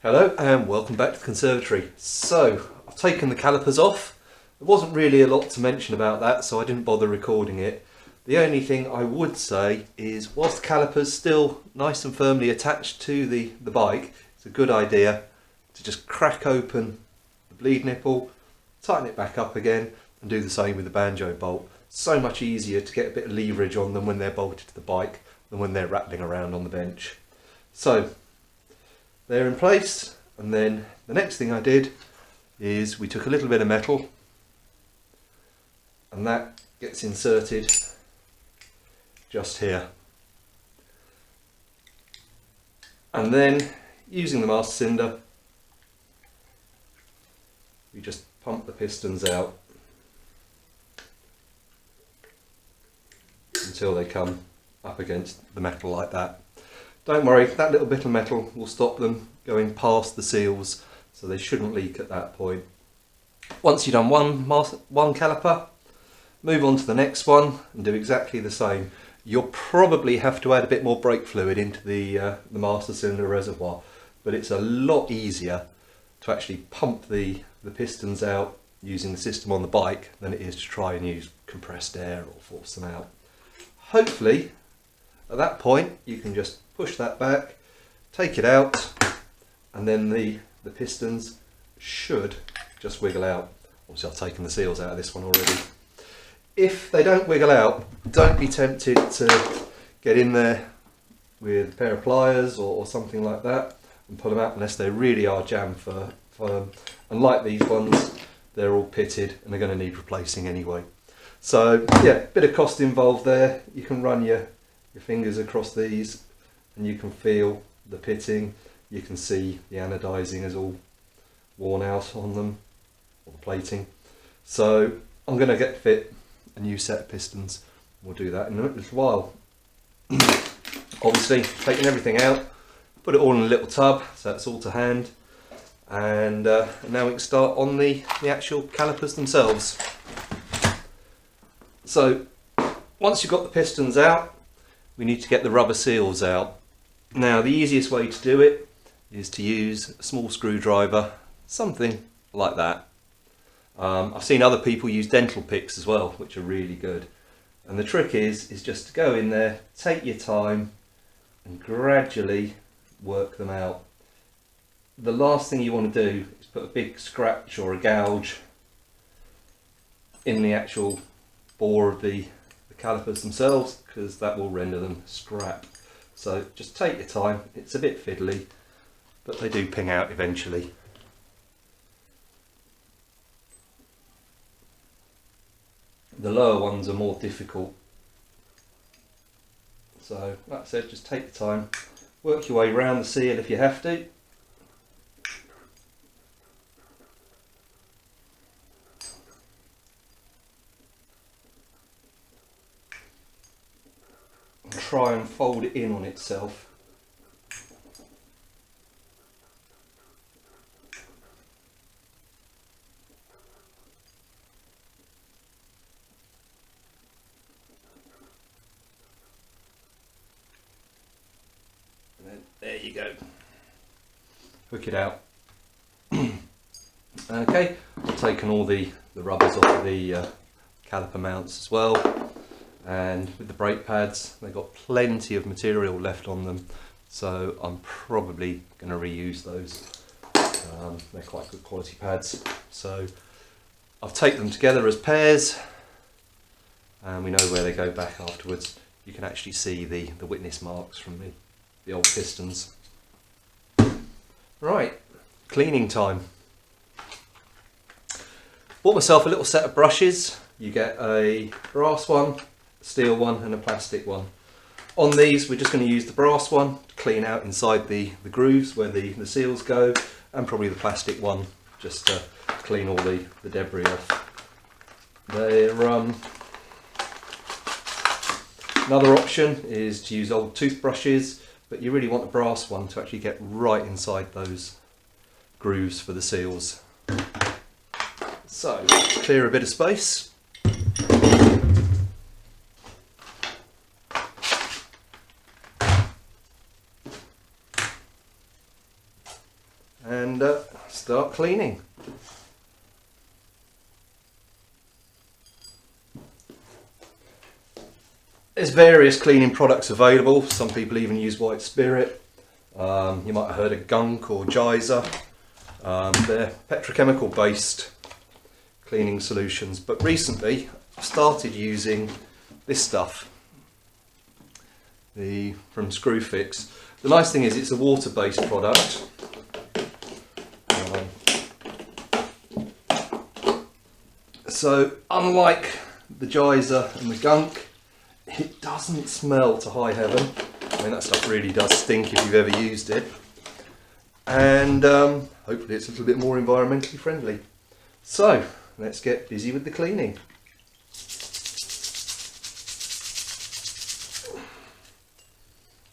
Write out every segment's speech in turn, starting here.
Hello and welcome back to the conservatory. So I've taken the calipers off. There wasn't really a lot to mention about that, so I didn't bother recording it. The only thing I would say is, whilst the calipers still nice and firmly attached to the bike, it's a good idea to just crack open the bleed nipple, tighten it back up again, and do the same with the banjo bolt. So much easier to get a bit of leverage on them when they're bolted to the bike than when they're rattling around on the bench. So they're in place, and then the next thing I did is we took a little bit of metal and that gets inserted just here, and then using the master cylinder we just pump the pistons out until they come up against the metal like that. Don't worry, that little bit of metal will stop them going past the seals, so they shouldn't leak at that point. Once you've done one caliper, move on to the next one and do exactly the same. You'll probably have to add a bit more brake fluid into the master cylinder reservoir, but it's a lot easier to actually pump the pistons out using the system on the bike than it is to try and use compressed air or force them out. Hopefully at that point you can just push that back, take it out, and then the pistons should just wiggle out. Obviously I've taken the seals out of this one already. If they don't wiggle out, don't be tempted to get in there with a pair of pliers or something like that and pull them out unless they really are jammed firm. And like these ones, they're all pitted and they're going to need replacing anyway. So yeah, bit of cost involved there. You can run your fingers across these and you can feel the pitting. You can see the anodizing is all worn out on them, or the plating. So I'm going to get fit a new set of pistons. We'll do that in a little while. Obviously taking everything out, put it all in a little tub so that's all to hand, and now we can start on the actual calipers themselves. So once you've got the pistons out, we need to get the rubber seals out. Now the easiest way to do it is to use a small screwdriver, something like that. I've seen other people use dental picks as well, which are really good. And the trick is just to go in there, take your time and gradually work them out. The last thing you want to do is put a big scratch or a gouge in the actual bore of the calipers themselves, because that will render them scrap. So just take your time. It's a bit fiddly, but they do ping out eventually. The lower ones are more difficult. So like I said, just take your time, work your way around the seal if you have to. Try and fold it in on itself. And then there you go. Hook it out. Okay, I've taken all the rubbers off of the caliper mounts as well. And with the brake pads, they've got plenty of material left on them, so I'm probably going to reuse those. They're quite good quality pads. So I've taped them together as pairs, and we know where they go back afterwards. You can actually see the witness marks from the old pistons. Right, cleaning time. Bought myself a little set of brushes. You get a brass one, steel one and a plastic one. On these we're just going to use the brass one to clean out inside the grooves where the seals go, and probably the plastic one just to clean all the debris off. They're, another option is to use old toothbrushes, but you really want the brass one to actually get right inside those grooves for the seals. So clear a bit of space. start cleaning. There's various cleaning products available. Some people even use white spirit. You might have heard of gunk or geyser. They're petrochemical based cleaning solutions, but recently I've started using this stuff from Screwfix. The nice thing is it's a water based product. So unlike the geyser and the gunk, it doesn't smell to high heaven. I mean, that stuff really does stink if you've ever used it. And hopefully it's a little bit more environmentally friendly. So let's get busy with the cleaning.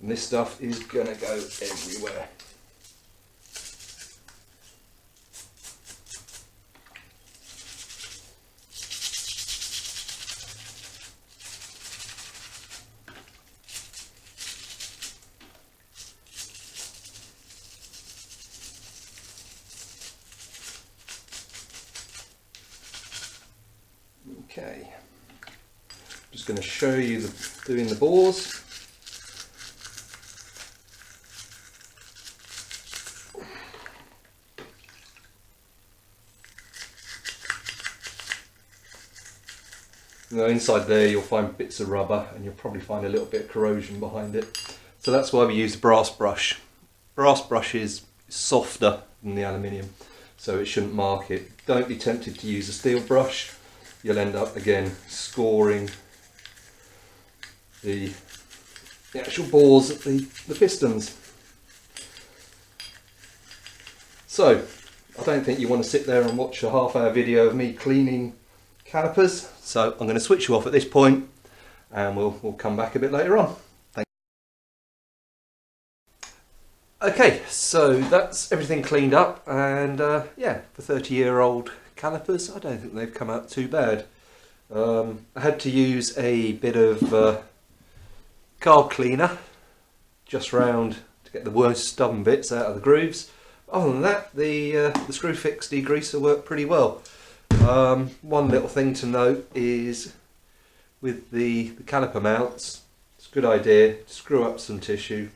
And this stuff is gonna go everywhere. Okay, just going to show you doing the bores. Now inside there you'll find bits of rubber and you'll probably find a little bit of corrosion behind it. So that's why we use the brass brush. Brass brush is softer than the aluminium, so it shouldn't mark it. Don't be tempted to use a steel brush. You'll end up again scoring the actual bores at the pistons. So I don't think you want to sit there and watch a half-hour video of me cleaning calipers, so I'm going to switch you off at this point and we'll come back a bit later on. Okay, so that's everything cleaned up, and yeah, for 30-year-old calipers, I don't think they've come out too bad. I had to use a bit of carb cleaner just round to get the worst stubborn bits out of the grooves. Other than that, the Screwfix degreaser worked pretty well. One little thing to note is with the caliper mounts, it's a good idea to screw up some tissue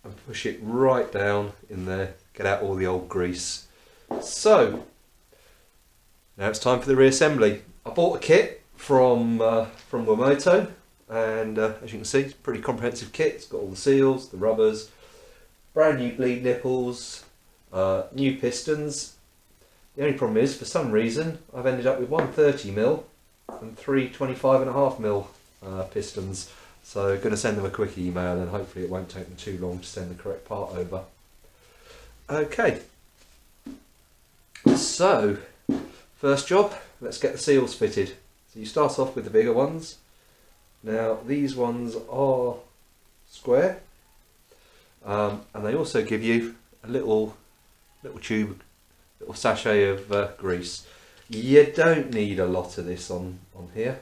and push it right down in there, get out all the old grease. So now it's time for the reassembly. I bought a kit from Wamoto, and as you can see, it's a pretty comprehensive kit. It's got all the seals, the rubbers, brand new bleed nipples, new pistons. The only problem is, for some reason, I've ended up with one 30mm and three 25.5mm pistons. So I'm going to send them a quick email, and hopefully it won't take them too long to send the correct part over. Okay, so first job, let's get the seals fitted. So you start off with the bigger ones. Now these ones are square, and they also give you a little tube, little sachet of grease. You don't need a lot of this on here.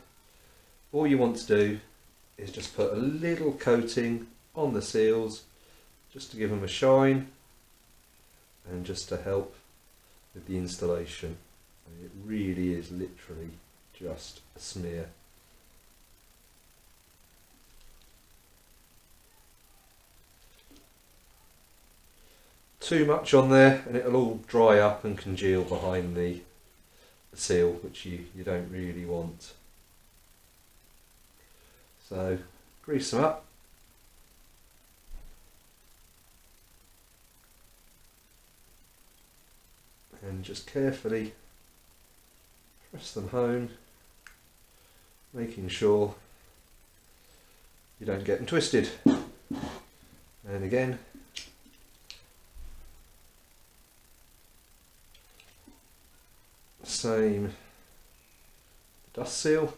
All you want to do is just put a little coating on the seals, just to give them a shine and just to help with the installation. And it really is literally just a smear. Too much on there and it'll all dry up and congeal behind the seal, which you don't really want. So grease them up. And just carefully press them home, making sure you don't get them twisted. And again, same dust seal.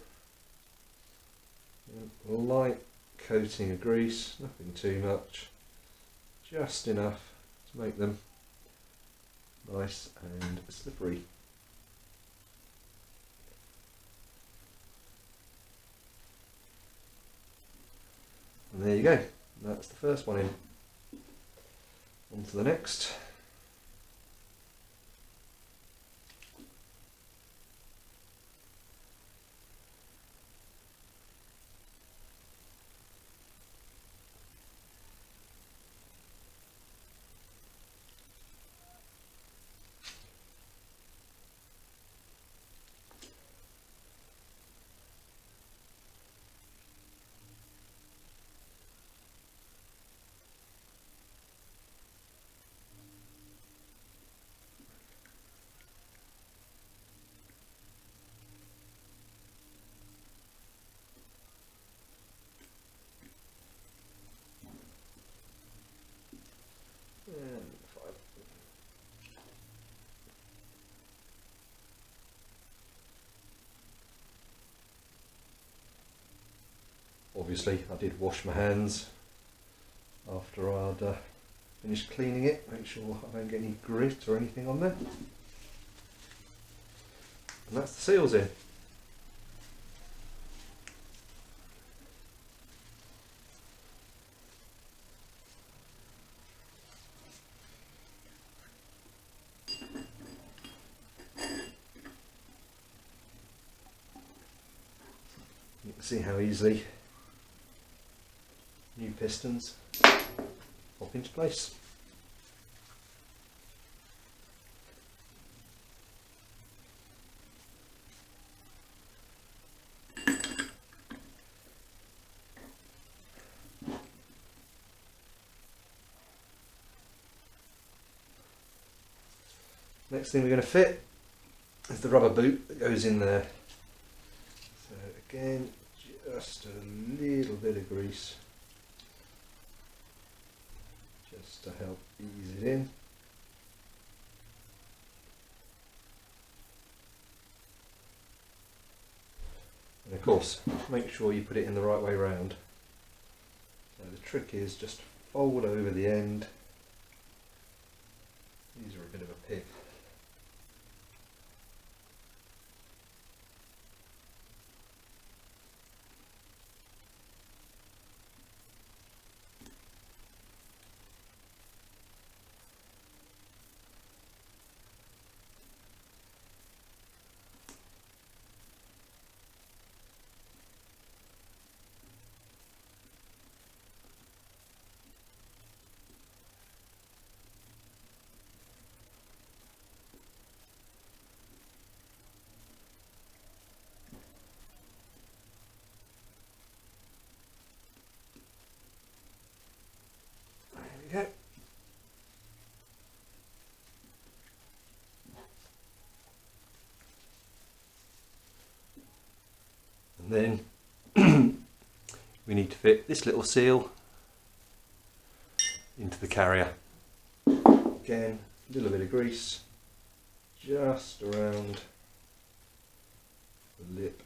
A light coating of grease, nothing too much, just enough to make them nice and slippery. And there you go, that's the first one in. On to the next. Obviously I did wash my hands after I'd finished cleaning it, make sure I don't get any grit or anything on there. And that's the seals in. You can see how easily new pistons pop into place. Next thing we're going to fit is the rubber boot that goes in there. So again, just a little bit of grease just to help ease it in. And of course, make sure you put it in the right way round. So the trick is just fold over the end. These are a bit of a pig. There we go. And then we need to fit this little seal into the carrier. Again, a little bit of grease just around the lip.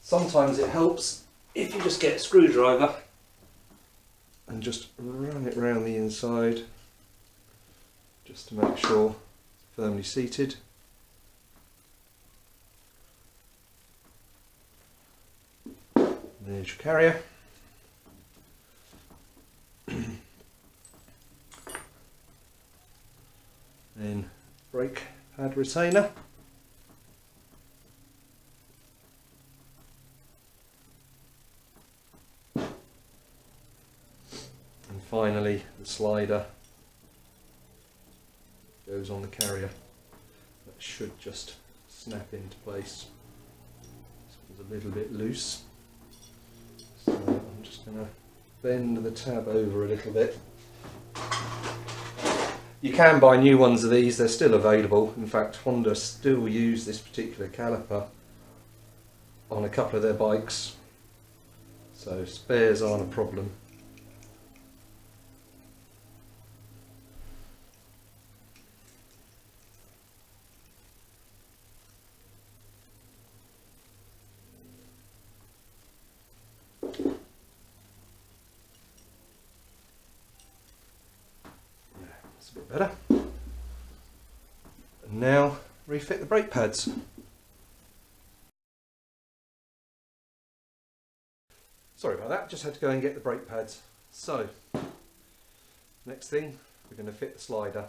Sometimes it helps if you just get a screwdriver and just run it round the inside just to make sure it's firmly seated. There's your carrier. Then brake pad retainer. Finally, the slider goes on the carrier. That should just snap into place. This one's a little bit loose, so I'm just going to bend the tab over a little bit. You can buy new ones of these, they're still available. In fact, Honda still use this particular caliper on a couple of their bikes, so spares aren't a problem. That's a bit better. And now refit the brake pads. Sorry about that, just had to go and get the brake pads. So, next thing, we're going to fit the slider.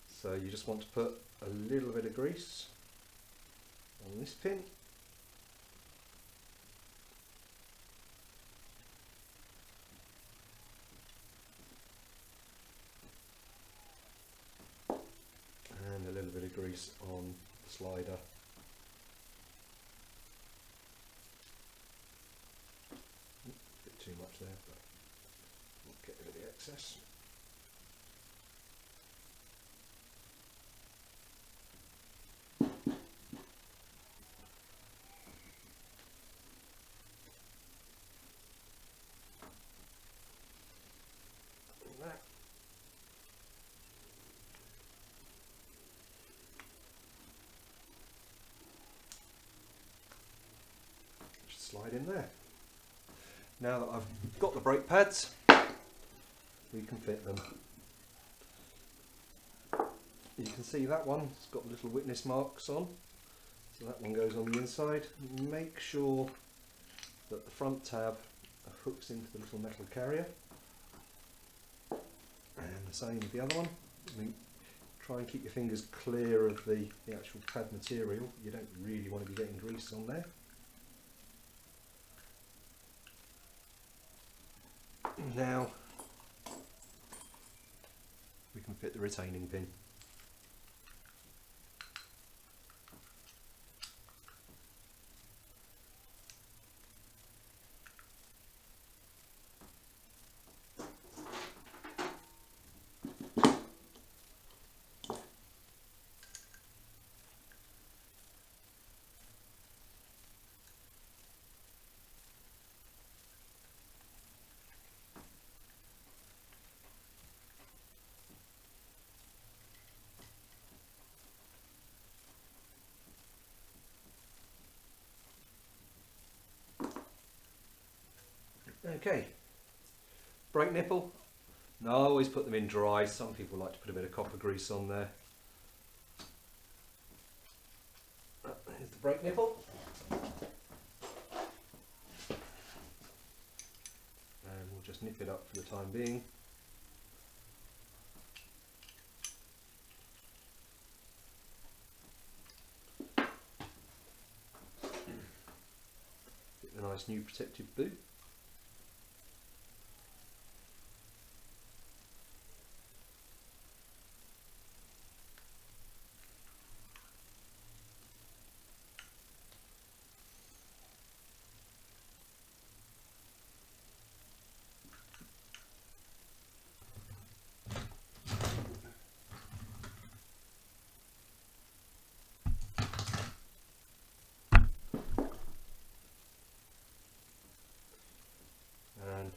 So you just want to put a little bit of grease on this pin. And a little bit of grease on the slider. Bit too much there, but we'll get rid of it. excess. That. Just slide in there. Now that I've got the brake pads, we can fit them. You can see that one, it's got little witness marks on, so that one goes on the inside. Make sure that the front tab hooks into the little metal carrier, and the same with the other one. Try and keep your fingers clear of the actual pad material. You don't really want to be getting grease on there. Now we can fit the retaining pin. Okay, brake nipple. No, I always put them in dry. Some people like to put a bit of copper grease on there. Here's the brake nipple. And we'll just nip it up for the time being. Get the nice new protective boot.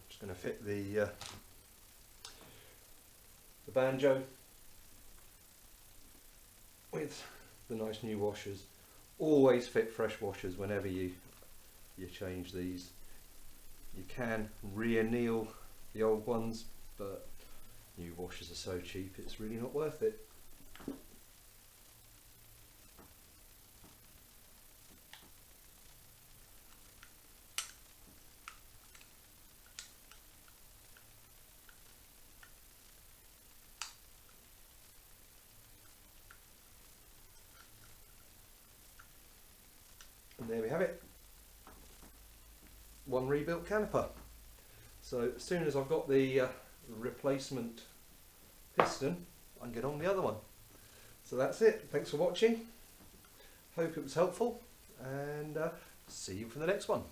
Just going to fit the banjo with the nice new washers. Always fit fresh washers whenever you change these. You can re-anneal the old ones, but new washers are so cheap it's really not worth it. And there we have it, one rebuilt caliper. So as soon as I've got the replacement piston, I can get on the other one. So that's it. Thanks for watching. Hope it was helpful, and see you for the next one.